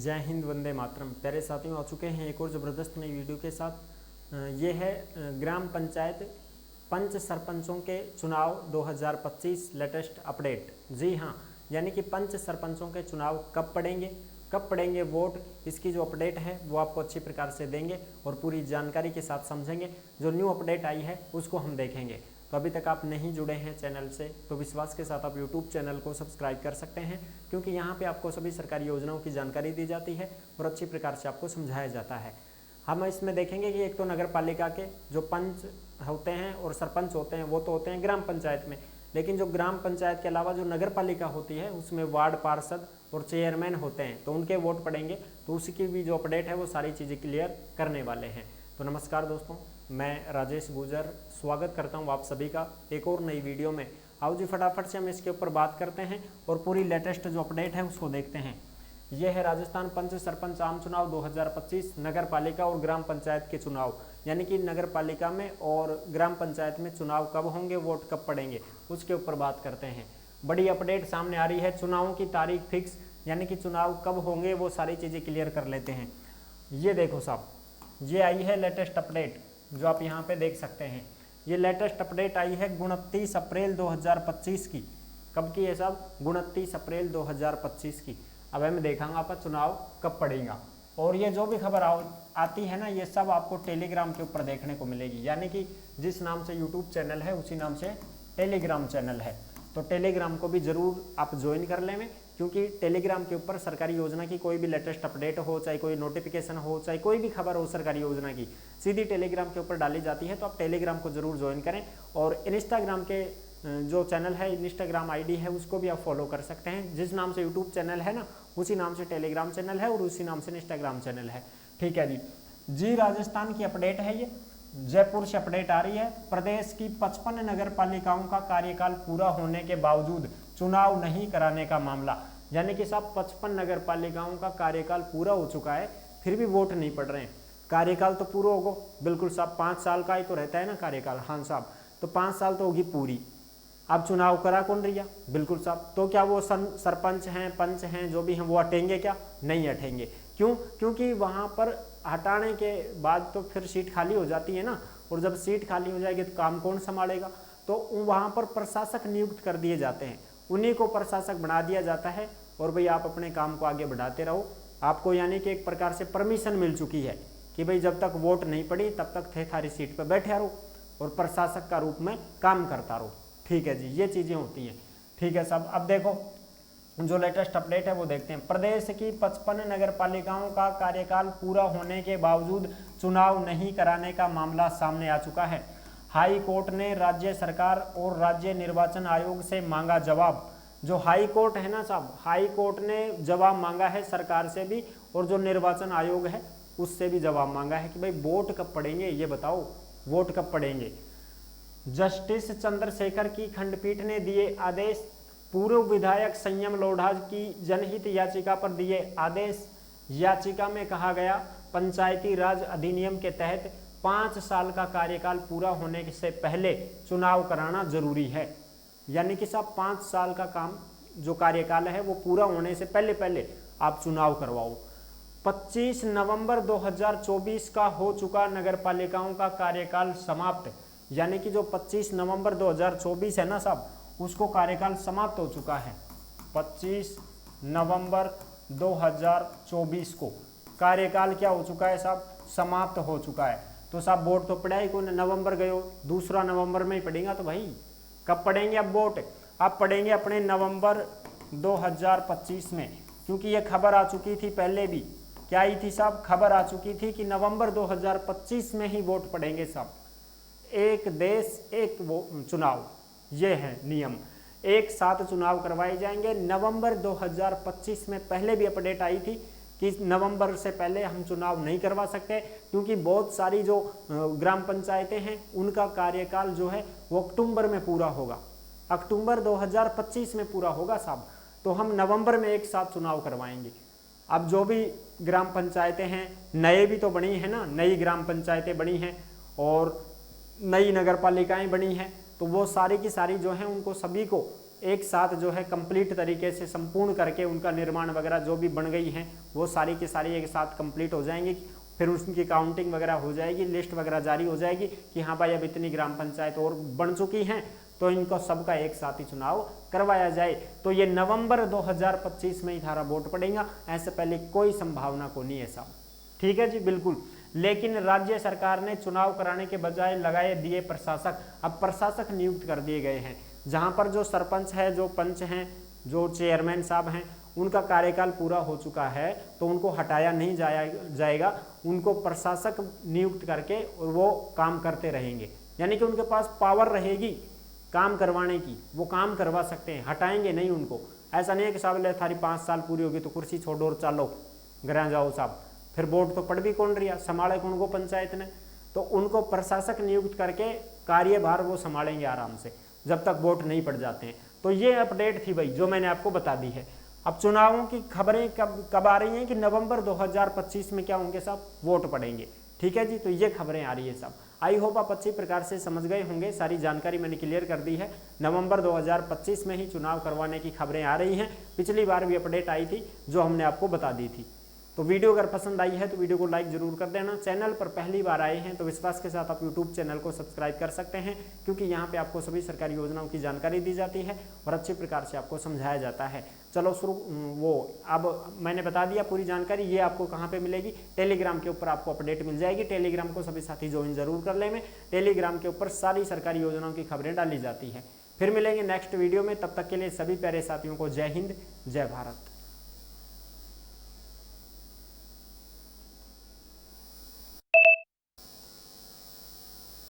जय हिंद, वंदे मातरम। प्यारे साथियों, आ चुके हैं एक और ज़बरदस्त नई वीडियो के साथ। ये है ग्राम पंचायत पंच सरपंचों के चुनाव 2025 लेटेस्ट अपडेट। जी हाँ, यानी कि पंच सरपंचों के चुनाव कब पड़ेंगे वोट, इसकी जो अपडेट है वो आपको अच्छी प्रकार से देंगे और पूरी जानकारी के साथ समझेंगे। जो न्यू अपडेट आई है उसको हम देखेंगे। तो अभी तक आप नहीं जुड़े हैं चैनल से तो विश्वास के साथ आप यूट्यूब चैनल को सब्सक्राइब कर सकते हैं, क्योंकि यहाँ पे आपको सभी सरकारी योजनाओं की जानकारी दी जाती है और अच्छी प्रकार से आपको समझाया जाता है। हम इसमें देखेंगे कि एक तो नगर पालिका के जो पंच होते हैं और सरपंच होते हैं वो तो होते हैं ग्राम पंचायत में, लेकिन जो ग्राम पंचायत के अलावा जो नगर पालिका होती है उसमें वार्ड पार्षद और चेयरमैन होते हैं, तो उनके वोट पड़ेंगे। तो उसकी भी जो अपडेट है वो सारी चीज़ें क्लियर करने वाले हैं। तो नमस्कार दोस्तों, मैं राजेश गुजर स्वागत करता हूं आप सभी का एक और नई वीडियो में। आओ जी फटाफट से हम इसके ऊपर बात करते हैं और पूरी लेटेस्ट जो अपडेट है उसको देखते हैं। यह है राजस्थान पंच सरपंच आम चुनाव 2025 नगर पालिका और ग्राम पंचायत के चुनाव, यानी कि नगर पालिका में और ग्राम पंचायत में चुनाव कब होंगे, वोट कब पड़ेंगे, उसके ऊपर बात करते हैं। बड़ी अपडेट सामने आ रही है, चुनावों की तारीख फिक्स, यानी कि चुनाव कब होंगे वो सारी चीज़ें क्लियर कर लेते हैं। ये देखो साहब, ये आई है लेटेस्ट अपडेट जो आप यहाँ पे देख सकते हैं। ये लेटेस्ट अपडेट आई है 29 अप्रैल 2025 की। कब की है साहब? 29 अप्रैल 2025 की। अब मैं देखांगा आपका चुनाव कब पड़ेगा, और ये जो भी खबर आती है ना, ये सब आपको टेलीग्राम के ऊपर देखने को मिलेगी। यानी कि जिस नाम से यूट्यूब चैनल है उसी नाम से टेलीग्राम चैनल है, तो टेलीग्राम को भी ज़रूर आप ज्वाइन कर लें, क्योंकि टेलीग्राम के ऊपर सरकारी योजना की कोई भी लेटेस्ट अपडेट हो, चाहे कोई नोटिफिकेशन हो, चाहे कोई भी खबर हो सरकारी योजना की, सीधी टेलीग्राम के ऊपर डाली जाती है। तो आप टेलीग्राम को जरूर ज्वाइन करें। और इंस्टाग्राम के जो चैनल है, इंस्टाग्राम आईडी है, उसको भी आप फॉलो कर सकते हैं। जिस नाम से यूट्यूब चैनल है ना, उसी नाम से टेलीग्राम चैनल है और उसी नाम से इंस्टाग्राम चैनल है। ठीक है जी, राजस्थान की अपडेट है ये, जयपुर से अपडेट आ रही है। प्रदेश की 55 नगर पालिकाओं का कार्यकाल पूरा होने के बावजूद चुनाव नहीं कराने का मामला। यानी कि साहब 55 नगर पालिकाओं का कार्यकाल पूरा हो चुका है, फिर भी वोट नहीं पड़ रहे हैं। कार्यकाल तो पूरा होगा, बिल्कुल साहब, 5 साल का ही तो रहता है ना कार्यकाल। हाँ साहब, तो 5 साल तो होगी पूरी। अब चुनाव करा कौन रही है? बिल्कुल साहब, तो क्या वो सरपंच हैं, पंच हैं, जो भी हैं, वो हटेंगे क्या? नहीं हटेंगे। क्यों? क्योंकि वहाँ पर हटाने के बाद तो फिर सीट खाली हो जाती है ना, और जब सीट खाली हो जाएगी तो काम कौन संभालेगा? तो वहाँ पर प्रशासक नियुक्त कर दिए जाते हैं, उन्हीं को प्रशासक बना दिया जाता है, और भाई आप अपने काम को आगे बढ़ाते रहो। आपको यानी कि एक प्रकार से परमिशन मिल चुकी है कि भाई जब तक वोट नहीं पड़ी तब तक थे थारी सीट पर बैठे रहो और प्रशासक का रूप में काम करता रहो। ठीक है जी, ये चीज़ें होती हैं। ठीक है साहब, अब देखो जो लेटेस्ट अपडेट है वो देखते हैं। प्रदेश की 55 नगर पालिकाओं का कार्यकाल पूरा होने के बावजूद चुनाव नहीं कराने का मामला सामने आ चुका है। हाई कोर्ट ने राज्य सरकार और राज्य निर्वाचन आयोग से मांगा जवाब। जो हाई कोर्ट है ना साहब, हाई कोर्ट ने जवाब मांगा है सरकार से भी, और जो निर्वाचन आयोग है उससे भी जवाब मांगा है कि भाई वोट कब पड़ेंगे, ये बताओ वोट कब पड़ेंगे। जस्टिस चंद्रशेखर की खंडपीठ ने दिए आदेश। पूर्व विधायक संयम लोढ़ा की जनहित याचिका पर दिए आदेश। याचिका में कहा गया, पंचायती राज अधिनियम के तहत 5 साल का कार्यकाल पूरा होने से पहले चुनाव कराना जरूरी है। यानी कि साहब 5 साल का काम जो कार्यकाल है वो पूरा होने से पहले पहले आप चुनाव करवाओ। 25 नवंबर 2024 का हो चुका नगर पालिकाओं का कार्यकाल समाप्त। यानी कि जो 25 नवंबर 2024 है ना साहब, उसको कार्यकाल समाप्त हो चुका है। 25 नवंबर 2024 को कार्यकाल क्या हो चुका है साहब? समाप्त हो चुका है। तो साहब वोट तो पड़ा ही कौन? नवंबर गयो, 2 नवंबर में ही पड़ेगा। तो भाई कब पड़ेंगे अब वोट? अब पड़ेंगे अपने नवंबर 2025 में, क्योंकि ये खबर आ चुकी थी पहले भी। क्या आई थी साहब? खबर आ चुकी थी कि नवंबर 2025 में ही वोट पड़ेंगे साहब। एक देश एक चुनाव, ये है नियम। एक साथ चुनाव करवाए जाएंगे नवंबर 2025 में। पहले भी अपडेट आई थी कि नवंबर से पहले हम चुनाव नहीं करवा सकते, क्योंकि बहुत सारी जो ग्राम पंचायतें हैं उनका कार्यकाल जो है वो अक्टूबर में पूरा होगा, अक्टूबर 2025 में पूरा होगा साहब। तो हम नवंबर में एक साथ चुनाव करवाएंगे। अब जो भी ग्राम पंचायतें हैं, नए भी तो बनी है ना, नई ग्राम पंचायतें बनी हैं और नई नगर पालिकाएँ बनी हैं, तो वो सारी की सारी जो हैं उनको सभी को एक साथ जो है कंप्लीट तरीके से संपूर्ण करके उनका निर्माण वगैरह जो भी बन गई हैं वो सारी की सारी एक साथ कंप्लीट हो जाएंगी। फिर उसकी काउंटिंग वगैरह हो जाएगी, लिस्ट वगैरह जारी हो जाएगी कि हाँ भाई अब इतनी ग्राम पंचायत और बन चुकी हैं, तो इनको सबका एक साथ ही चुनाव करवाया जाए। तो ये नवंबर 2025 में ही थारा वोट पड़ेगा, ऐसे पहले कोई संभावना को नहीं है साहब। ठीक है जी, बिल्कुल। लेकिन राज्य सरकार ने चुनाव कराने के बजाय लगाए दिए प्रशासक। अब प्रशासक नियुक्त कर दिए गए हैं, जहां पर जो सरपंच है, जो पंच हैं, जो चेयरमैन साहब हैं, उनका कार्यकाल पूरा हो चुका है तो उनको हटाया नहीं जाएगा, उनको प्रशासक नियुक्त करके वो काम करते रहेंगे। यानी कि उनके पास पावर रहेगी काम करवाने की, वो काम करवा सकते हैं, हटाएंगे नहीं उनको। ऐसा नहीं है कि साहब ले थारी 5 साल पूरी होगी तो कुर्सी छोड़ो और चलो घर जाओ साहब, फिर वोट तो पड़ भी कौन रहा, संभाले कौन को पंचायत ने। तो उनको प्रशासक नियुक्त करके कार्यभार वो संभालेंगे आराम से जब तक वोट नहीं पड़ जाते हैं। तो ये अपडेट थी भाई जो मैंने आपको बता दी है। अब चुनावों की खबरें कब आ रही हैं कि नवंबर 2025 में क्या होंगे साहब, वोट पड़ेंगे। ठीक है जी, तो ये खबरें आ रही है साहब। आई होप आप अच्छी प्रकार से समझ गए होंगे, सारी जानकारी मैंने क्लियर कर दी है। नवंबर 2025 में ही चुनाव करवाने की खबरें आ रही हैं। पिछली बार भी अपडेट आई थी जो हमने आपको बता दी थी। तो वीडियो अगर पसंद आई है तो वीडियो को लाइक जरूर कर देना। चैनल पर पहली बार आए हैं तो विश्वास के साथ आप यूट्यूब चैनल को सब्सक्राइब कर सकते हैं, क्योंकि यहाँ पे आपको सभी सरकारी योजनाओं की जानकारी दी जाती है और अच्छी प्रकार से आपको समझाया जाता है। चलो शुरू, वो अब मैंने बता दिया पूरी जानकारी। ये आपको कहाँ पे मिलेगी, टेलीग्राम के ऊपर आपको अपडेट मिल जाएगी। टेलीग्राम को सभी साथी ज्वाइन जरूर कर लें। टेलीग्राम के ऊपर सारी सरकारी योजनाओं की खबरें डाली जाती है। फिर मिलेंगे नेक्स्ट वीडियो में, तब तक के लिए सभी प्यारे साथियों को जय हिंद, जय भारत।